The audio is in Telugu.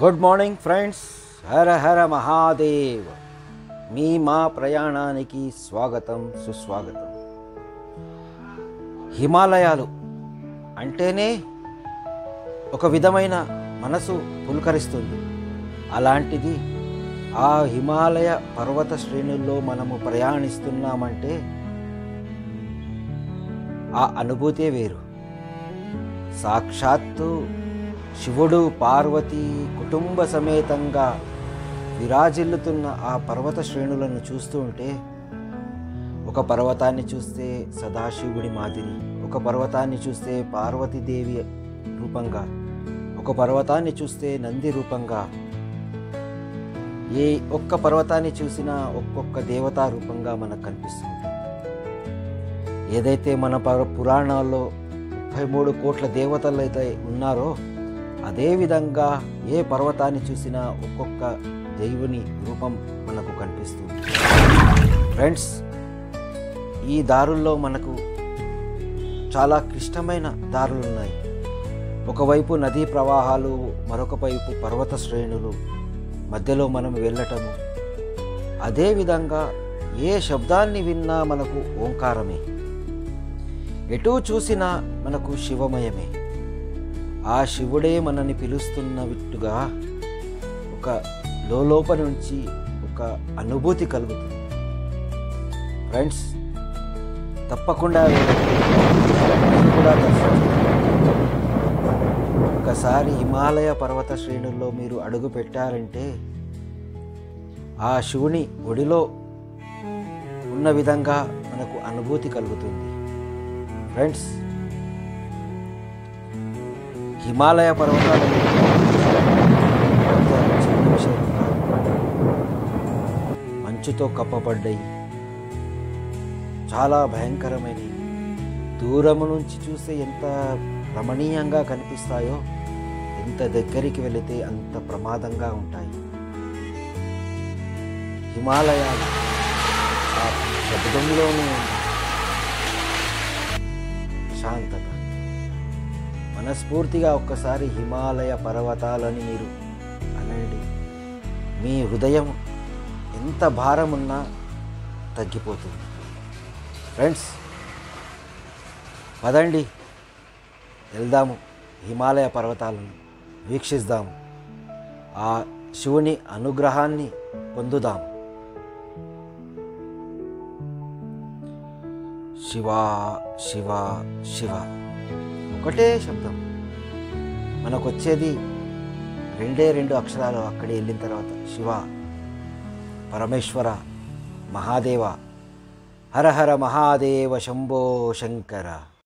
Good morning friends. Har Har Mahadev. మా ప్రయాణానికి స్వాగతం, సుస్వాగతం. హిమాలయాలు అంటేనే ఒక విధమైన మనసు పులకరిస్తుంది. అలాంటిది ఆ హిమాలయ పర్వత శ్రేణుల్లో మనము ప్రయాణిస్తున్నామంటే ఆ అనుభూతే వేరు. సాక్షాత్తు శివుడు పార్వతి కుటుంబ సమేతంగా విరాజిల్లుతున్న ఆ పర్వత శ్రేణులను చూస్తూ ఉంటే, ఒక పర్వతాన్ని చూస్తే సదాశివుడి మాదిరి, ఒక పర్వతాన్ని చూస్తే పార్వతీదేవి రూపంగా, ఒక పర్వతాన్ని చూస్తే నంది రూపంగా, ఏ ఒక్క పర్వతాన్ని చూసినా ఒక్కొక్క దేవతా రూపంగా మనకు కనిపిస్తుంది. ఏదైతే మన పురాణాల్లో 33 కోట్ల దేవతలు అయితే ఉన్నారో, అదేవిధంగా ఏ పర్వతాన్ని చూసినా ఒక్కొక్క దేవుని రూపం మనకు కనిపిస్తుంది. ఫ్రెండ్స్, ఈ దారుల్లో మనకు చాలా క్లిష్టమైన దారులు ఉన్నాయి. ఒకవైపు నదీ ప్రవాహాలు, మరొక వైపు పర్వత శ్రేణులు, మధ్యలో మనం వెళ్ళటము. అదేవిధంగా ఏ శబ్దాన్ని విన్నా మనకు ఓంకారమే, ఎటూ చూసినా మనకు శివమయమే. ఆ శివుడే మనని పిలుస్తున్నట్టుగా ఒక లోపల నుంచి ఒక అనుభూతి కలుగుతుంది. ఫ్రెండ్స్, తప్పకుండా కూడా ఒకసారి హిమాలయ పర్వత శ్రేణుల్లో మీరు అడుగు పెట్టారంటే ఆ శివుని ఒడిలో ఉన్న విధంగా మనకు అనుభూతి కలుగుతుంది. ఫ్రెండ్స్, హిమాలయ పర్వతాలు చిన్న విషయం కాదు. మంచుతో కప్పబడ్డాయి, చాలా భయంకరమైనవి. దూరము నుంచి చూస్తే ఎంత రమణీయంగా కనిపిస్తాయో, ఎంత దగ్గరికి వెళితే అంత ప్రమాదంగా ఉంటాయి. హిమాలయాలు ఆ శబ్దంలోనే శాంతత. మనస్ఫూర్తిగా ఒక్కసారి హిమాలయ పర్వతాలని మీరు అనండి. మీ హృదయం ఎంత భారమున్నా తగ్గిపోతుంది. ఫ్రెండ్స్, పదండి, వెళ్దాము, హిమాలయ పర్వతాలను వీక్షిద్దాము, ఆ శివుని అనుగ్రహాన్ని పొందుదాం. శివ శివ శివ ఒకటే శబ్దం. మనకొచ్చేది రెండు అక్షరాలు. అక్కడికి వెళ్ళిన తర్వాత శివ, పరమేశ్వర, మహాదేవ, హర హర మహాదేవ, శంభో శంకర.